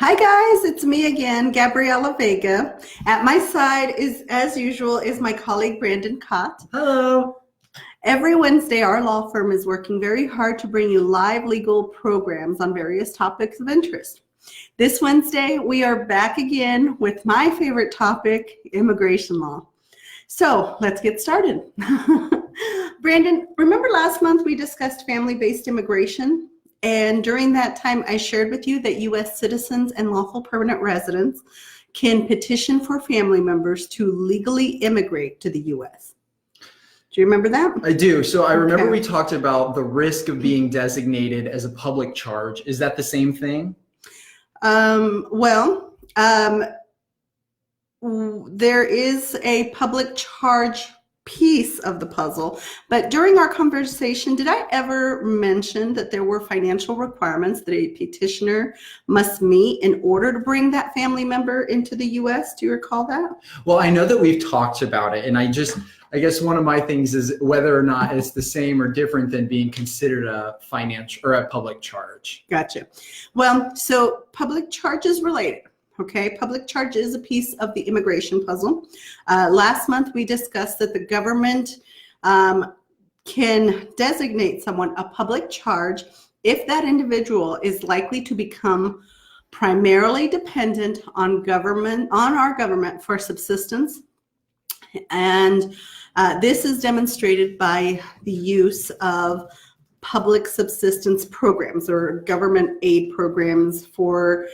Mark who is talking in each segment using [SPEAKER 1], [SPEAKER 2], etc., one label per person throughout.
[SPEAKER 1] Hi guys, it's me again, Gabriela Vega. At my side is, as usual, is my colleague Brandon Cott.
[SPEAKER 2] Hello.
[SPEAKER 1] Every Wednesday, our law firm is working very hard to bring you live legal programs on various topics of interest. This Wednesday, we are back again with my favorite topic, immigration law. So let's get started. Brandon, remember last month we discussed family-based immigration? And during that time, I shared with you that U.S. citizens and lawful permanent residents can petition for family members to legally immigrate to the U.S. Do you remember that?
[SPEAKER 2] I do. So I remember we talked about the risk of being designated as a public charge. Is that the same thing?
[SPEAKER 1] There is a public charge piece of the puzzle, but during our conversation, did I ever mention that there were financial requirements that a petitioner must meet in order to bring that family member into the U.S.? Do you recall that?
[SPEAKER 2] Well, I know that we've talked about it, and I guess one of my things is whether or not it's the same or different than being considered a financial or a public charge.
[SPEAKER 1] Gotcha. Well, so public charge is related. Okay, public charge is a piece of the immigration puzzle. Last month we discussed that the government can designate someone a public charge if that individual is likely to become primarily dependent on our government for subsistence. And this is demonstrated by the use of public subsistence programs or government aid programs for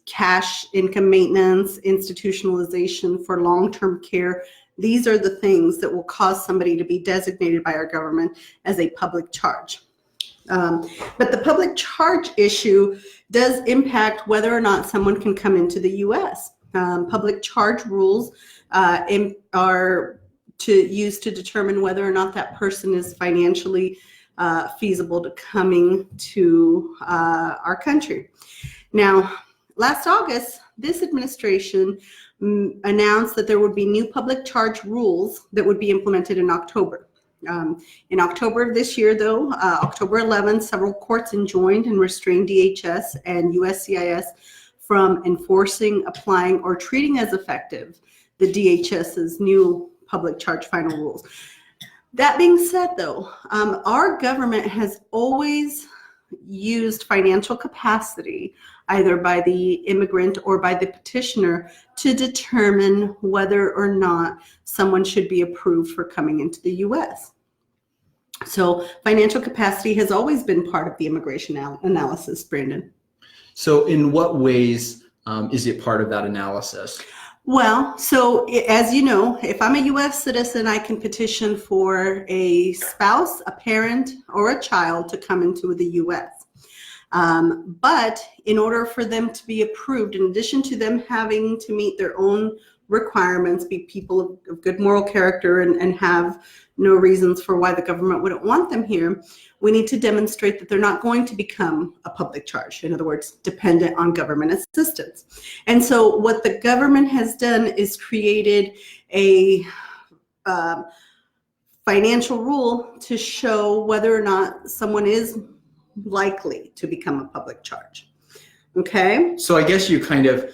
[SPEAKER 1] cash income maintenance, institutionalization for long-term care. These are the things that will cause somebody to be designated by our government as a public charge. But the public charge issue does impact whether or not someone can come into the U.S. Public charge rules are used to determine whether or not that person is financially feasible to coming to our country. Now, last August, this administration announced that there would be new public charge rules that would be implemented in October. In October of this year, though, October 11th, several courts enjoined and restrained DHS and USCIS from enforcing, applying, or treating as effective the DHS's new public charge final rules. That being said, though, our government has always used financial capacity, either by the immigrant or by the petitioner, to determine whether or not someone should be approved for coming into the U.S. So financial capacity has always been part of the immigration analysis, Brandon.
[SPEAKER 2] So in what ways is it part of that analysis?
[SPEAKER 1] Well, so as you know, if I'm a U.S. citizen, I can petition for a spouse, a parent, or a child to come into the U.S. But in order for them to be approved, in addition to them having to meet their own requirements, be people of good moral character and have no reasons for why the government wouldn't want them here, we need to demonstrate that they're not going to become a public charge. In other words, dependent on government assistance. And so what the government has done is created a financial rule to show whether or not someone is likely to become a public charge. Okay?
[SPEAKER 2] So I guess you kind of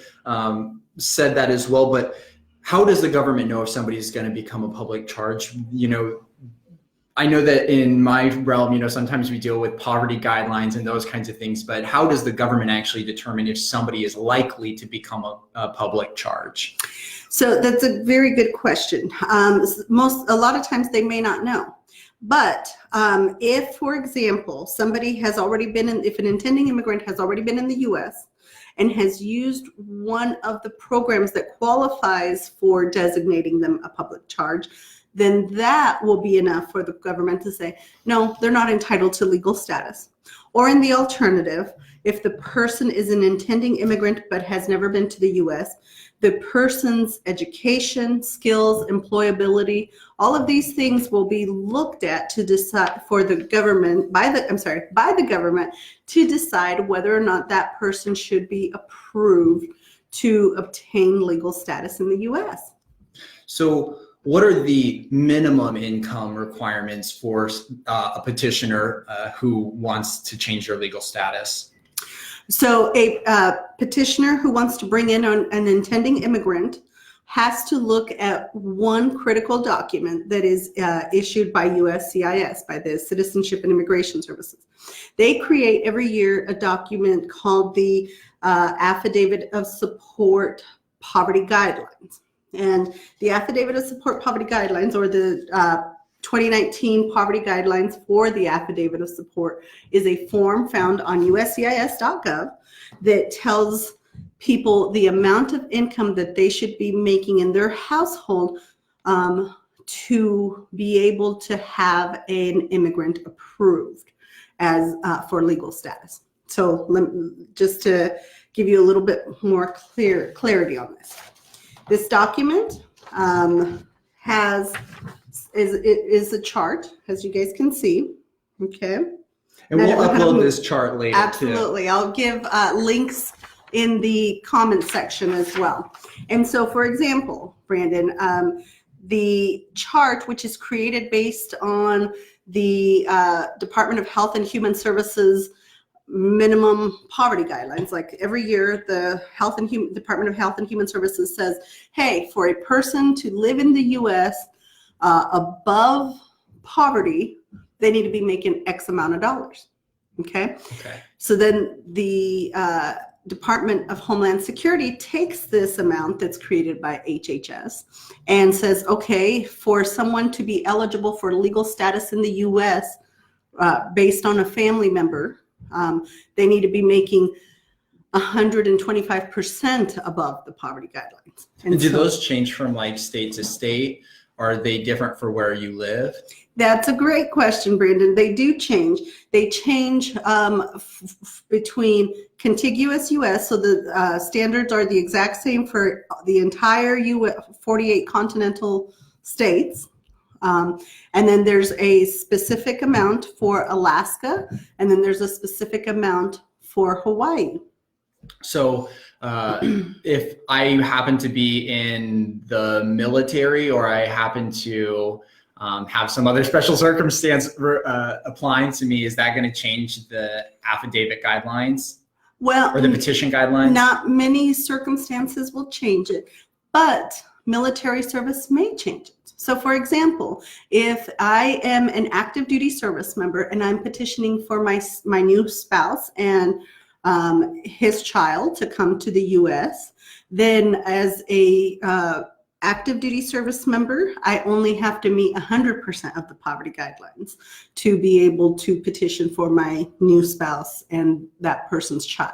[SPEAKER 2] said that as well, but how does the government know if somebody's going to become a public charge? You know, I know that in my realm, you know, sometimes we deal with poverty guidelines and those kinds of things, but how does the government actually determine if somebody is likely to become a public charge?
[SPEAKER 1] So that's a very good question. A lot of times they may not know. But if, for example, somebody has already been if an intending immigrant has already been in the U.S. and has used one of the programs that qualifies for designating them a public charge, then that will be enough for the government to say, no, they're not entitled to legal status. Or in the alternative, if the person is an intending immigrant but has never been to the U.S., the person's education, skills, employability, all of these things will be looked at to decide by the government to decide whether or not that person should be approved to obtain legal status in the U.S.
[SPEAKER 2] So what are the minimum income requirements for a petitioner who wants to change their legal status?
[SPEAKER 1] So a petitioner who wants to bring in an intending immigrant has to look at one critical document that is issued by USCIS, by the Citizenship and Immigration Services. They create every year a document called the Affidavit of Support Poverty Guidelines. And the Affidavit of Support Poverty Guidelines, or the 2019 Poverty Guidelines for the Affidavit of Support, is a form found on USCIS.gov that tells people the amount of income that they should be making in their household to be able to have an immigrant approved as for legal status. So just to give you a little bit more clarity on this. This document is a chart, as you guys can see, okay?
[SPEAKER 2] And we'll upload this chart later.
[SPEAKER 1] Absolutely.
[SPEAKER 2] Too.
[SPEAKER 1] I'll give links in the comment section as well. And so, for example, Brandon, the chart, which is created based on the Department of Health and Human Services minimum poverty guidelines. Like every year, the Department of Health and Human Services says, hey, for a person to live in the U.S. Above poverty, they need to be making X amount of dollars. Okay. So then the Department of Homeland Security takes this amount that's created by HHS and says, okay, for someone to be eligible for legal status in the U.S. Based on a family member, they need to be making 125% above the poverty guidelines.
[SPEAKER 2] And do those change from like state to state? Are they different for where you live?
[SPEAKER 1] That's a great question, Brandon. They do change. They change between contiguous U.S., so the standards are the exact same for the entire 48 continental states. And then there's a specific amount for Alaska, and then there's a specific amount for Hawaii.
[SPEAKER 2] So if I happen to be in the military, or I happen to have some other special circumstance applying to me, is that going to change the affidavit guidelines?
[SPEAKER 1] Well,
[SPEAKER 2] or the petition guidelines?
[SPEAKER 1] Not many circumstances will change it, but military service may change it. So for example, if I am an active duty service member and I'm petitioning for my new spouse and his child to come to the U.S., then as a active duty service member, I only have to meet 100% of the poverty guidelines to be able to petition for my new spouse and that person's child.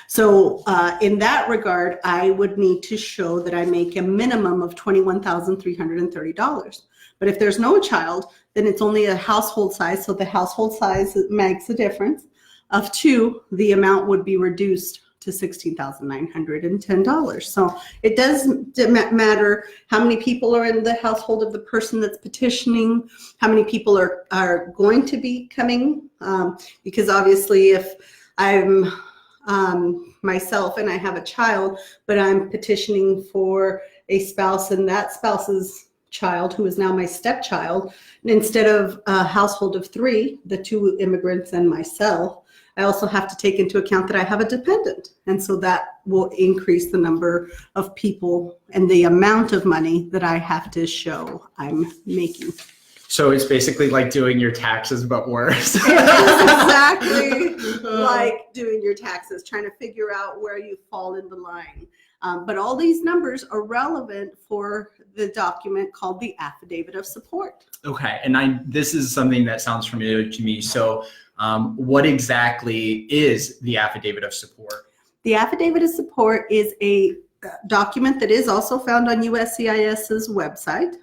[SPEAKER 1] So in that regard, I would need to show that I make a minimum of $21,330. But if there's no child, then it's only a household size. So the household size makes a difference of 2, the amount would be reduced to $16,910. So it doesn't matter how many people are in the household of the person that's petitioning, how many people are going to be coming, because obviously if I'm myself and I have a child, but I'm petitioning for a spouse and that spouse's child, who is now my stepchild, instead of a household of 3, the 2 immigrants and myself, I also have to take into account that I have a dependent. And so that will increase the number of people and the amount of money that I have to show I'm making.
[SPEAKER 2] So it's basically like doing your taxes, but worse.
[SPEAKER 1] Exactly like doing your taxes, trying to figure out where you fall in the line. But all these numbers are relevant for the document called the Affidavit of Support.
[SPEAKER 2] Okay, and this is something that sounds familiar to me. So what exactly is the Affidavit of Support? The
[SPEAKER 1] Affidavit of Support is a document that is also found on USCIS's website.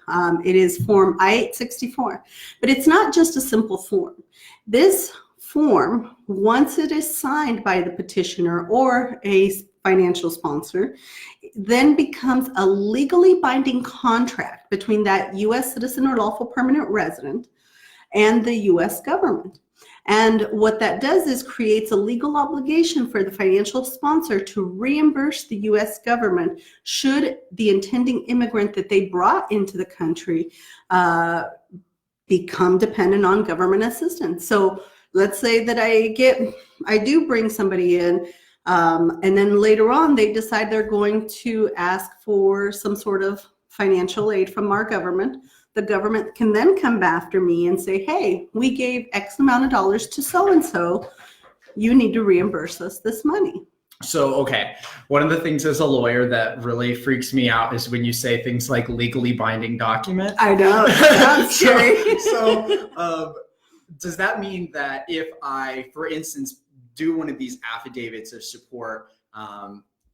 [SPEAKER 1] It is Form I-864, but it's not just a simple form. This form, once it is signed by the petitioner or a financial sponsor, then becomes a legally binding contract between that U.S. citizen or lawful permanent resident and the U.S. government. And what that does is creates a legal obligation for the financial sponsor to reimburse the U.S. government should the intending immigrant that they brought into the country become dependent on government assistance. So let's say that I do bring somebody in And then later on, they decide they're going to ask for some sort of financial aid from our government. The government can then come after me and say, hey, we gave X amount of dollars to so-and-so. You need to reimburse us this money.
[SPEAKER 2] So, okay, one of the things as a lawyer that really freaks me out is when you say things like legally binding document.
[SPEAKER 1] I know, it sounds scary.
[SPEAKER 2] So, does that mean that if I, for instance, do one of these affidavits of support,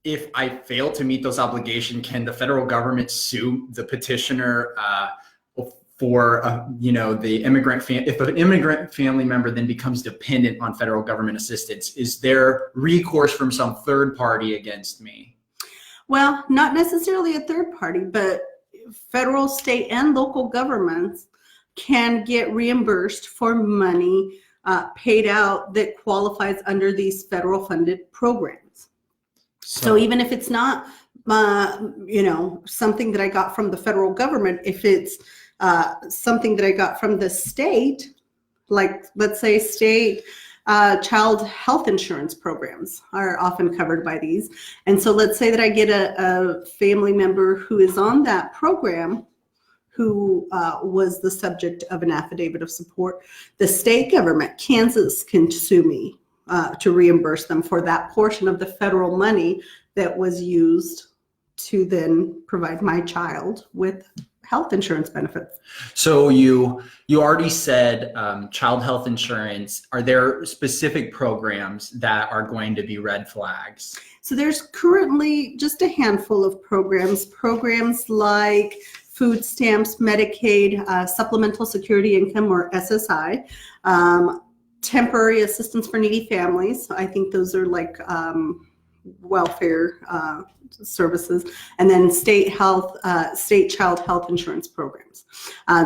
[SPEAKER 2] if I fail to meet those obligations, can the federal government sue the petitioner for the immigrant if an immigrant family member then becomes dependent on federal government assistance? Is there recourse from some third party against me?
[SPEAKER 1] Well, not necessarily a third party, but federal, state, and local governments can get reimbursed for money paid out that qualifies under these federal funded programs. So even if it's not, something that I got from the federal government, if it's something that I got from the state, like let's say state child health insurance programs are often covered by these. And so let's say that I get a family member who is on that program who was the subject of an affidavit of support. The state government, Kansas, can sue me to reimburse them for that portion of the federal money that was used to then provide my child with health insurance benefits.
[SPEAKER 2] So you already said child health insurance. Are there specific programs that are going to be red flags?
[SPEAKER 1] So there's currently just a handful of programs like food stamps, Medicaid, supplemental security income or SSI, temporary assistance for needy families. I think those are like welfare services, and then state child health insurance programs.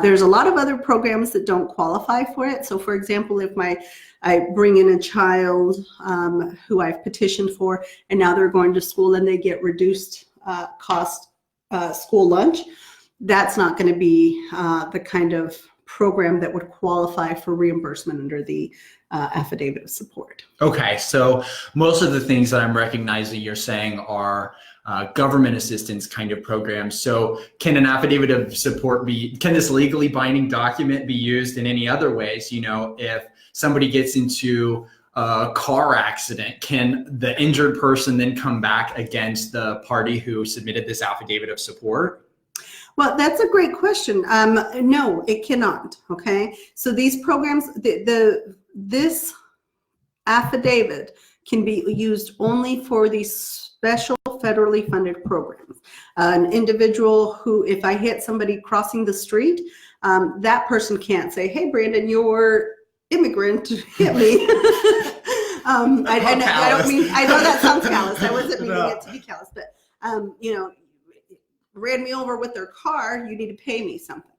[SPEAKER 1] There's a lot of other programs that don't qualify for it. So for example, if I bring in a child who I've petitioned for, and now they're going to school and they get reduced cost school lunch, that's not going to be the kind of program that would qualify for reimbursement under the affidavit of support.
[SPEAKER 2] Okay, so most of the things that I'm recognizing you're saying are government assistance kind of programs. So can an affidavit of support can this legally binding document be used in any other ways? If somebody gets into a car accident, can the injured person then come back against the party who submitted this affidavit of support?
[SPEAKER 1] Well, that's a great question. No, it cannot. Okay, so these programs, this affidavit can be used only for these special federally funded programs. An individual who, if I hit somebody crossing the street, that person can't say, "Hey, Brandon, your immigrant hit me." I don't mean. I know that sounds callous. I wasn't meaning it to be callous, but ran me over with their car, you need to pay me something.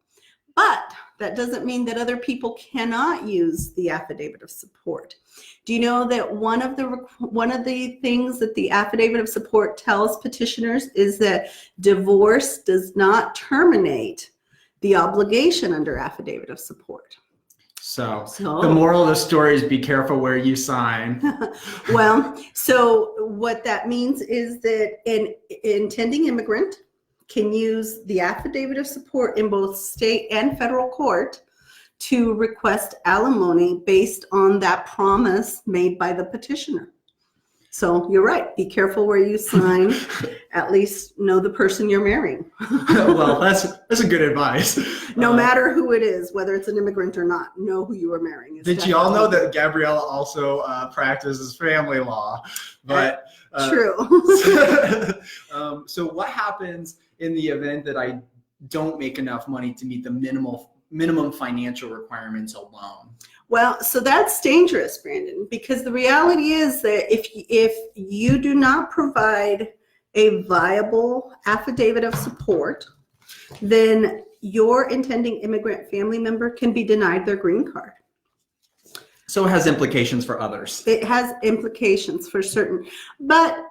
[SPEAKER 1] But that doesn't mean that other people cannot use the affidavit of support. Do you know that one of the things that the affidavit of support tells petitioners is that divorce does not terminate the obligation under affidavit of support? So the moral of the story is be careful where you sign. Well, so what that means is that an intending immigrant can use the affidavit of support in both state and federal court to request alimony based on that promise made by the petitioner. So you're right. Be careful where you sign. At least know the person you're marrying. Well, that's a good advice. No matter who it is, whether it's an immigrant or not, know who you are marrying. Did you all know that Gabriella also practices family law? But true. So what happens in the event that I don't make enough money to meet the minimum financial requirements alone? Well, so that's dangerous, Brandon, because the reality is that if you do not provide a viable affidavit of support, then your intending immigrant family member can be denied their green card. So it has implications for others. It has implications for certain, but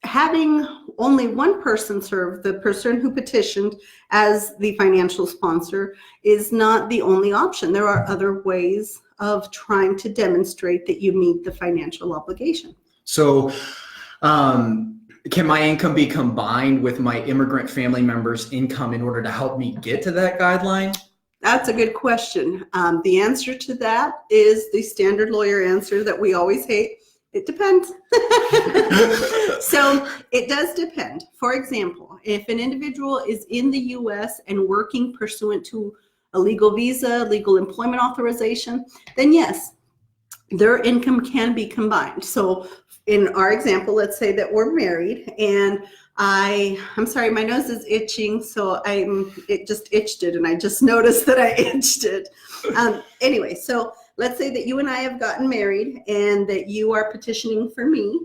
[SPEAKER 1] having only one person serve, the person who petitioned, as the financial sponsor is not the only option. There are other ways of trying to demonstrate that you meet the financial obligation. So
[SPEAKER 2] Can my income be combined with my immigrant family member's income in order to help me get to that guideline?
[SPEAKER 1] That's a good question. The answer to that is the standard lawyer answer that we always hate. It depends. So it does depend. For example, if an individual is in the U.S. and working pursuant to a legal visa, legal employment authorization, then yes, their income can be combined. So in our example, let's say that we're married, and I'm sorry, my nose is itching, so it just itched it, and I just noticed that I itched it. Anyway, so let's say that you and I have gotten married and that you are petitioning for me.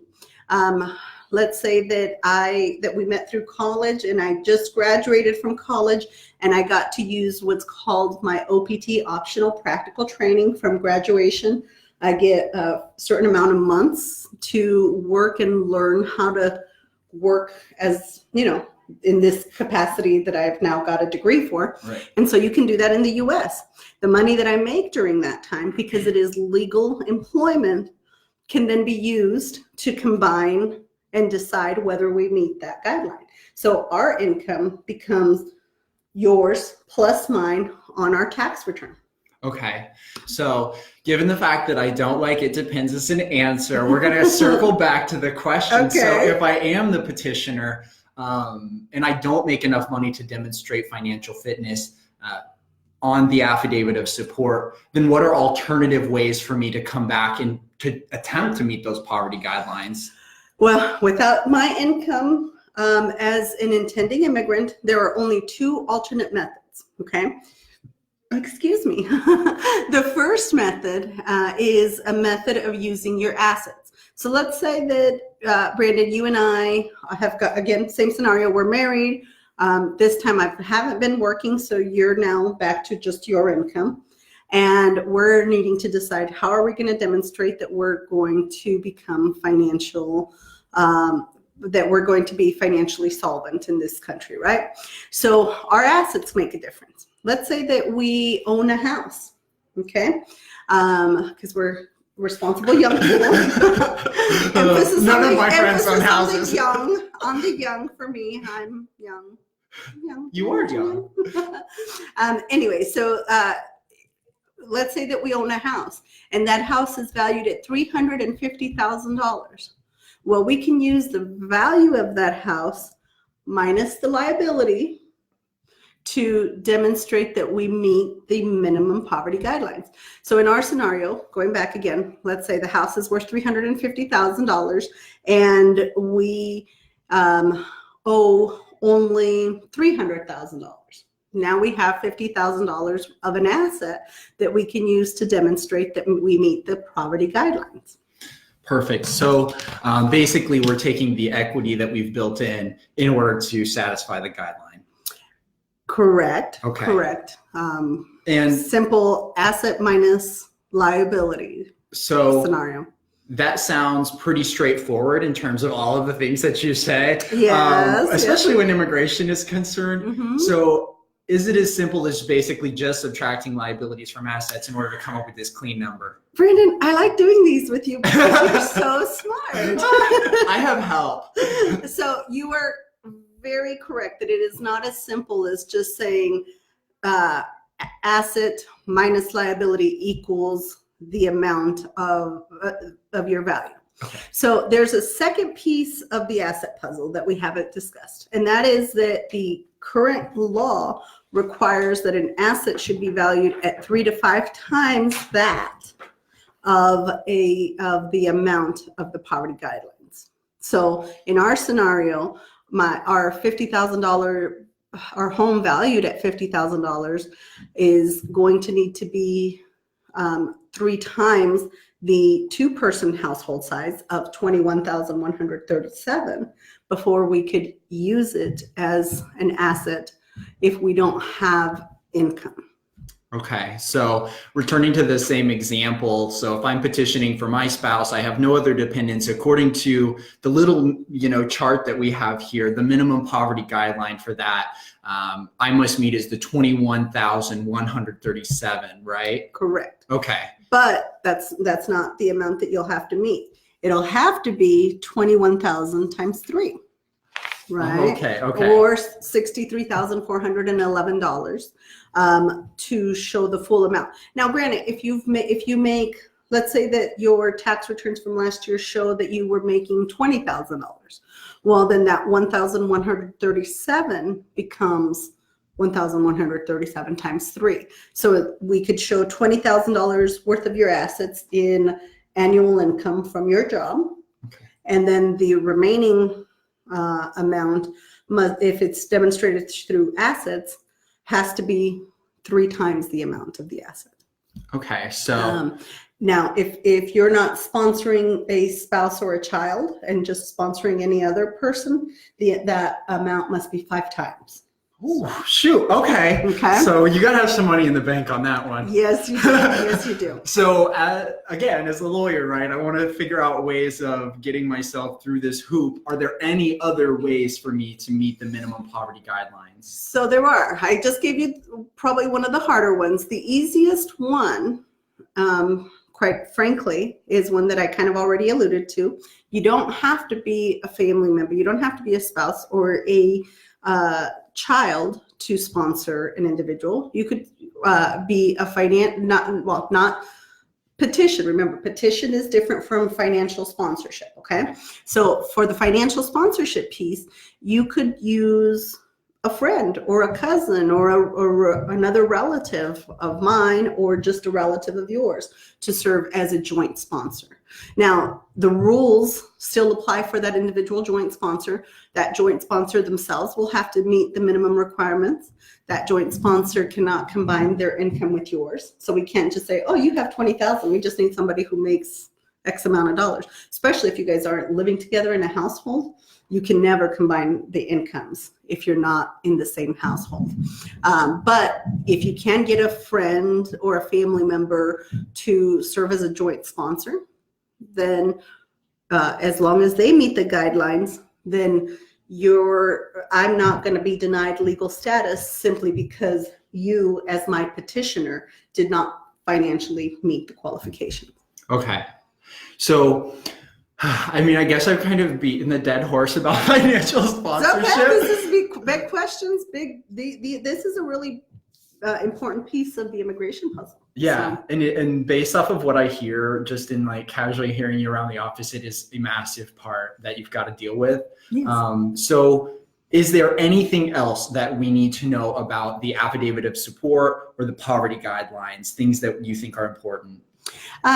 [SPEAKER 1] Let's say that we met through college, and I just graduated from college, and I got to use what's called my OPT, optional practical training, from graduation. I get a certain amount of months to work and learn how to work as, in this capacity that I've now got a degree for.
[SPEAKER 2] Right.
[SPEAKER 1] And so you can do that in the US. The money that I make during that time, because it is legal employment, can then be used to combine and decide whether we meet that guideline. So our income becomes yours plus mine on our tax return.
[SPEAKER 2] Okay. So given the fact that I don't like it depends as an answer, we're going to circle back to the question.
[SPEAKER 1] Okay.
[SPEAKER 2] So if I am the petitioner and I don't make enough money to demonstrate financial fitness on the affidavit of support, then what are alternative ways for me to come back and to attempt to meet those poverty guidelines?
[SPEAKER 1] Well, without my income as an intending immigrant, there are only two alternate methods, okay? Excuse me. The first method is a method of using your assets. So let's say that, Brandon, you and I have got, again, same scenario, we're married. This time I haven't been working, so you're now back to just your income. And we're needing to decide, how are we going to demonstrate that we're going to become that we're going to be financially solvent in this country, right? So our assets make a difference. Let's say that we own a house, okay? Because we're responsible young people.
[SPEAKER 2] None of my friends own houses.
[SPEAKER 1] On the young for me. I'm young.
[SPEAKER 2] You are young.
[SPEAKER 1] Anyway, so let's say that we own a house, and that house is valued at $350,000. Well, we can use the value of that house minus the liability to demonstrate that we meet the minimum poverty guidelines. So in our scenario, going back again, let's say the house is worth $350,000 and we owe only $300,000. Now we have $50,000 of an asset that we can use to demonstrate that we meet the poverty guidelines.
[SPEAKER 2] Perfect. So basically we're taking the equity that we've built in order to satisfy the guideline.
[SPEAKER 1] Correct.
[SPEAKER 2] Okay.
[SPEAKER 1] Correct.
[SPEAKER 2] And
[SPEAKER 1] simple asset minus liability scenario.
[SPEAKER 2] That sounds pretty straightforward in terms of all of the things that you say.
[SPEAKER 1] Yes.
[SPEAKER 2] Especially when immigration is concerned.
[SPEAKER 1] Mm-hmm.
[SPEAKER 2] So is it as simple as basically just subtracting liabilities from assets in order to come up with this clean number?
[SPEAKER 1] Brandon, I like doing these with you because you're so smart.
[SPEAKER 2] I have help.
[SPEAKER 1] So you are very correct that it is not as simple as just saying asset minus liability equals the amount of your value.
[SPEAKER 2] Okay.
[SPEAKER 1] So there's a second piece of the asset puzzle that we haven't discussed, and that is that the current law requires that an asset should be valued at 3 to 5 times that of the amount of the poverty guidelines. So in our scenario, our $50,000, our home valued at $50,000 is going to need to be 3 times the 2-person household size of $21,137 before we could use it as an asset if we don't have income.
[SPEAKER 2] Okay, so returning to the same example, so if I'm petitioning for my spouse, I have no other dependents. According to the little chart that we have here, the minimum poverty guideline for that I must meet is the 21,137, right?
[SPEAKER 1] Correct.
[SPEAKER 2] Okay.
[SPEAKER 1] But that's not the amount that you'll have to meet. it'll have to be 21,000 times 3, right?
[SPEAKER 2] Okay. Okay.
[SPEAKER 1] Or $63,411 to show the full amount. Now, granted, if you make, let's say that your tax returns from last year show that you were making $20,000. Well, then that 1,137 becomes 1,137 times 3. So we could show $20,000 worth of your assets in annual income from your job.
[SPEAKER 2] Okay.
[SPEAKER 1] And then the remaining amount, if it's demonstrated through assets, has to be 3 times the amount of the asset.
[SPEAKER 2] Okay. So
[SPEAKER 1] now, if you're not sponsoring a spouse or a child and just sponsoring any other person, that amount must be 5 times.
[SPEAKER 2] ooh, shoot. Okay.
[SPEAKER 1] Okay.
[SPEAKER 2] So you got to have some money in the bank on that one.
[SPEAKER 1] Yes, you do. Yes, you do.
[SPEAKER 2] So again, as a lawyer, right, I want to figure out ways of getting myself through this hoop. Are there any other ways for me to meet the minimum poverty guidelines?
[SPEAKER 1] So there are. I just gave you probably one of the harder ones. The easiest one, quite frankly, is one that I kind of already alluded to. You don't have to be a family member. You don't have to be a spouse or a child to sponsor an individual. You could be a not petition. Remember, petition is different from financial sponsorship. Okay, so for the financial sponsorship piece, you could use a friend or a cousin or another relative of mine or just a relative of yours to serve as a joint sponsor. Now, the rules still apply for that individual joint sponsor. That joint sponsor themselves will have to meet the minimum requirements. That joint sponsor cannot combine their income with yours. So we can't just say, oh, you have 20,000. We just need somebody who makes X amount of dollars, especially if you guys aren't living together in a household. You can never combine the incomes if you're not in the same household. But if you can get a friend or a family member to serve as a joint sponsor, then as long as they meet the guidelines, then I'm not going to be denied legal status simply because you, as my petitioner, did not financially meet the qualifications.
[SPEAKER 2] Okay. So, I mean, I guess I've kind of beaten the dead horse about financial sponsorship.
[SPEAKER 1] Okay, this is big questions. This is a really important piece of the immigration puzzle.
[SPEAKER 2] Yeah,
[SPEAKER 1] So,
[SPEAKER 2] and based off of what I hear, just in like casually hearing you around the office, it is a massive part that you've got to deal with.
[SPEAKER 1] yes.
[SPEAKER 2] So is there anything else that we need to know about the affidavit of support or the poverty guidelines, things that you think are important?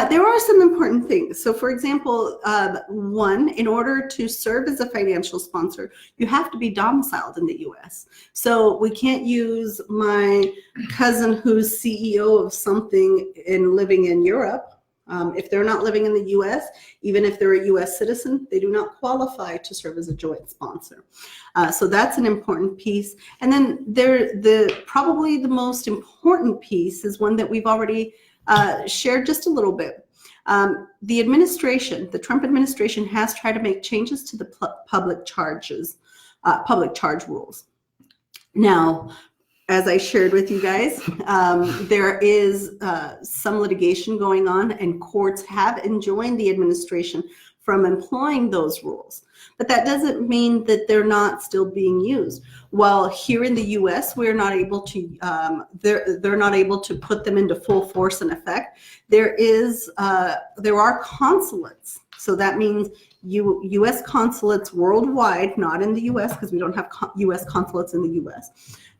[SPEAKER 1] There are some important things. So, for example, one, in order to serve as a financial sponsor, you have to be domiciled in the U.S. So we can't use my cousin who's CEO of something and living in Europe. If they're not living in the U.S., even if they're a U.S. citizen, they do not qualify to serve as a joint sponsor. So that's an important piece. And then probably the most important piece is one that we've already shared just a little bit. The Trump administration has tried to make changes to the public charge rules. Now, as I shared with you guys, there is some litigation going on, and courts have enjoined the administration from employing those rules. But that doesn't mean that they're not still being used. While here in the U.S. we're not able to, they're not able to put them into full force and effect. There are consulates. So that means U.S. consulates worldwide, not in the U.S. because we don't have U.S. consulates in the U.S.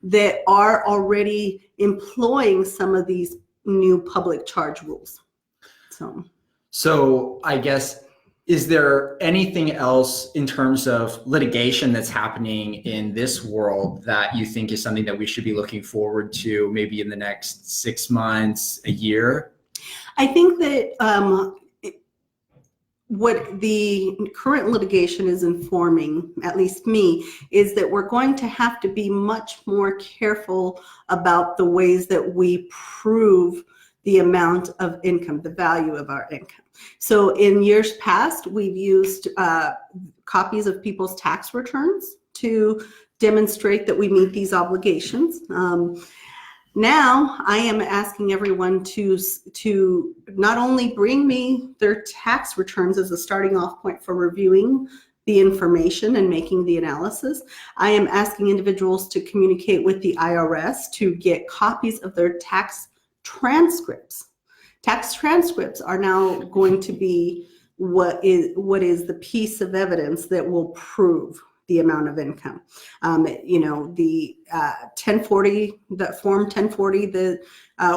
[SPEAKER 1] that are already employing some of these new public charge rules.
[SPEAKER 2] So I guess, is there anything else in terms of litigation that's happening in this world that you think is something that we should be looking forward to maybe in the next 6 months, a year?
[SPEAKER 1] I think that what the current litigation is informing, at least me, is that we're going to have to be much more careful about the ways that we prove the amount of income, the value of our income. So in years past, we've used copies of people's tax returns to demonstrate that we meet these obligations. Now I am asking everyone to not only bring me their tax returns as a starting off point for reviewing the information and making the analysis. I am asking individuals to communicate with the IRS to get copies of their tax transcripts. Tax transcripts are now going to be what is the piece of evidence that will prove the amount of income. The 1040, the form 1040 that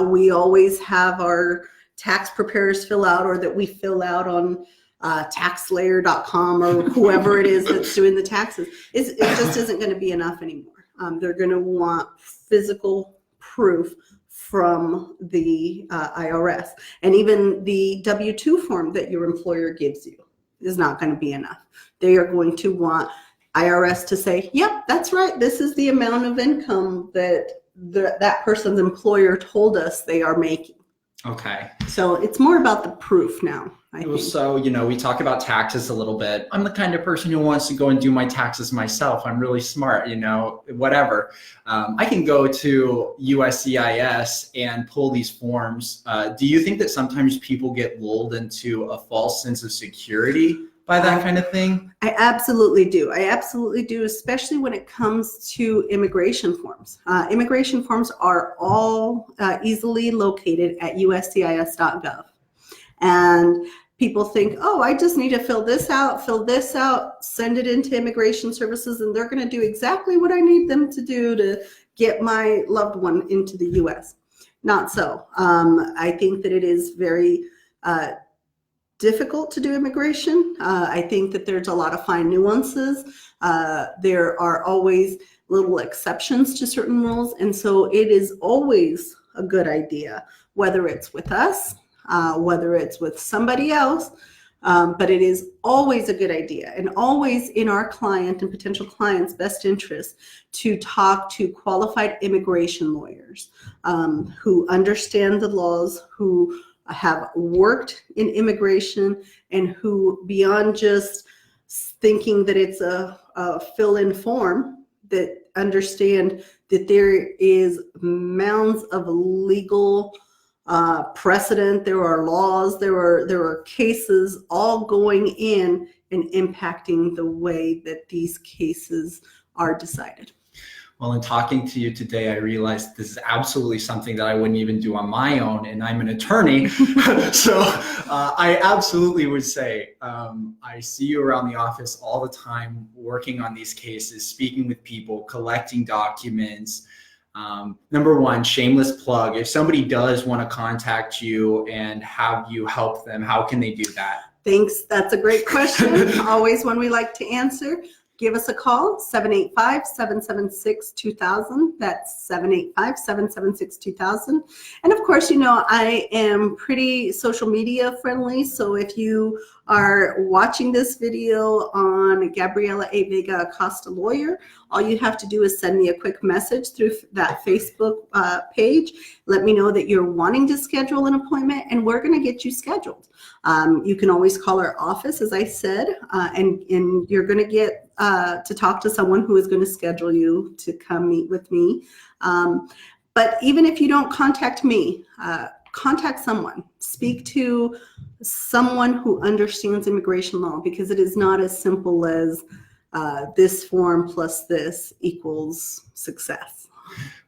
[SPEAKER 1] we always have our tax preparers fill out, or that we fill out on taxslayer.com or whoever it is that's doing the taxes, it just isn't going to be enough anymore. They're going to want physical proof from the IRS. And even the W-2 form that your employer gives you is not going to be enough. They are going to want IRS to say, yep, that's right, this is the amount of income that that person's employer told us they are making.
[SPEAKER 2] Okay.
[SPEAKER 1] So it's more about the proof now, I think.
[SPEAKER 2] So, we talk about taxes a little bit. I'm the kind of person who wants to go and do my taxes myself. I'm really smart, whatever. I can go to USCIS and pull these forms. Do you think that sometimes people get lulled into a false sense of security by that kind of thing?
[SPEAKER 1] I absolutely do. Especially when it comes to immigration forms. Immigration forms are all easily located at uscis.gov. And people think, oh, I just need to fill this out, send it into Immigration Services, and they're going to do exactly what I need them to do to get my loved one into the U.S. Not so. I think that it is very difficult to do immigration. I think that there's a lot of fine nuances. There are always little exceptions to certain rules. And so it is always a good idea, whether it's with us, whether it's with somebody else, but it is always a good idea and always in our client and potential clients' best interest to talk to qualified immigration lawyers who understand the laws, who have worked in immigration, and who, beyond just thinking that it's a fill-in form, that understand that there is mounds of legal precedent, there are laws, there are cases all going in and impacting the way that these cases are decided.
[SPEAKER 2] Well, in talking to you today, I realized this is absolutely something that I wouldn't even do on my own, and I'm an attorney. So I absolutely would say I see you around the office all the time, working on these cases, speaking with people, collecting documents. Number one, shameless plug. If somebody does want to contact you and have you help them, how can they do that?
[SPEAKER 1] Thanks. That's a great question. Always one we like to answer. Give us a call, 785-776-2000. That's 785-776-2000. And of course, I am pretty social media friendly. So if you are watching this video on Gabriela A. Vega Acosta Lawyer, all you have to do is send me a quick message through that Facebook page. Let me know that you're wanting to schedule an appointment, and we're going to get you scheduled. You can always call our office, as I said, and you're going to get to talk to someone who is going to schedule you to come meet with me. But even if you don't contact me, contact someone. Speak to someone who understands immigration law, because it is not as simple as this form plus this equals success.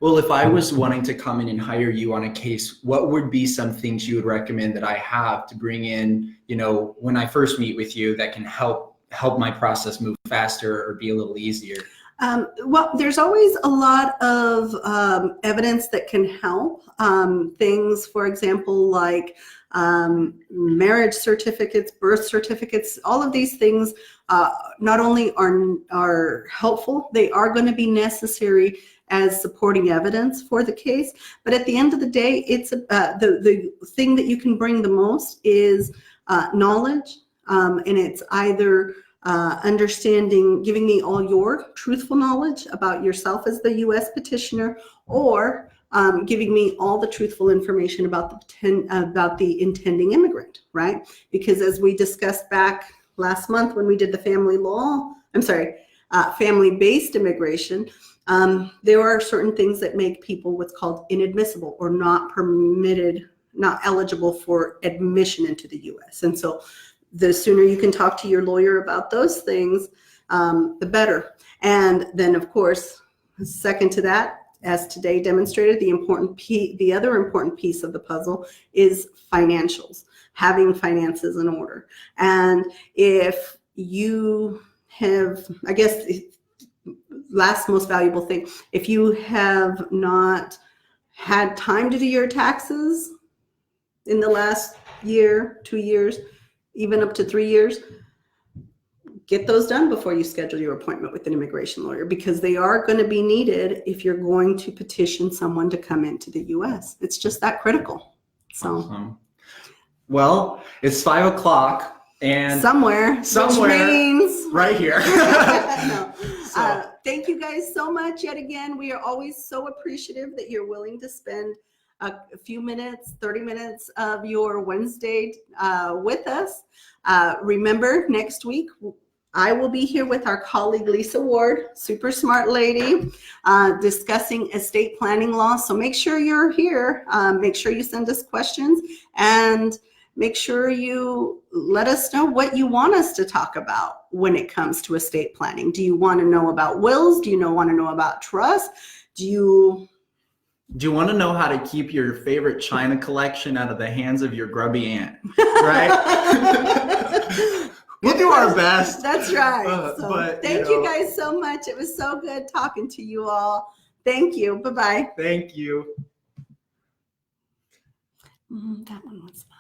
[SPEAKER 2] Well, if I was wanting to come in and hire you on a case, what would be some things you would recommend that I have to bring in, when I first meet with you, that can help my process move faster or be a little easier?
[SPEAKER 1] Well, there's always a lot of evidence that can help. Things, for example, like marriage certificates, birth certificates, all of these things not only are helpful, they are going to be necessary as supporting evidence for the case. But at the end of the day, it's the thing that you can bring the most is knowledge, and it's either understanding, giving me all your truthful knowledge about yourself as the U.S. petitioner, or giving me all the truthful information about the intending immigrant, right? Because as we discussed back last month when we did the family-based immigration, there are certain things that make people what's called inadmissible or not permitted, not eligible for admission into the U.S. And so the sooner you can talk to your lawyer about those things, the better. And then, of course, second to that, as today demonstrated, the other important piece of the puzzle is financials, having finances in order. And if you have, I guess, last most valuable thing, if you have not had time to do your taxes in the last year, 2 years, even up to 3 years, get those done before you schedule your appointment with an immigration lawyer, because they are going to be needed if you're going to petition someone to come into the U.S. It's just that critical. So,
[SPEAKER 2] awesome. Well, it's 5 o'clock and
[SPEAKER 1] somewhere which means
[SPEAKER 2] right here.
[SPEAKER 1] No.
[SPEAKER 2] So.
[SPEAKER 1] Thank you guys so much yet again. We are always so appreciative that you're willing to spend a few minutes, 30 minutes of your Wednesday with us. Remember, next week, I will be here with our colleague Lisa Ward, super smart lady, discussing estate planning law. So make sure you're here. Make sure you send us questions, and make sure you let us know what you want us to talk about when it comes to estate planning. Do you want to know about wills? Do you want to know about trust? Do you
[SPEAKER 2] want to know how to keep your favorite china collection out of the hands of your grubby aunt? Right? We'll do our best.
[SPEAKER 1] That's right. So
[SPEAKER 2] but
[SPEAKER 1] thank you guys so much. It was so good talking to you all. Thank you. Bye-bye.
[SPEAKER 2] Thank you.
[SPEAKER 1] That one was fun.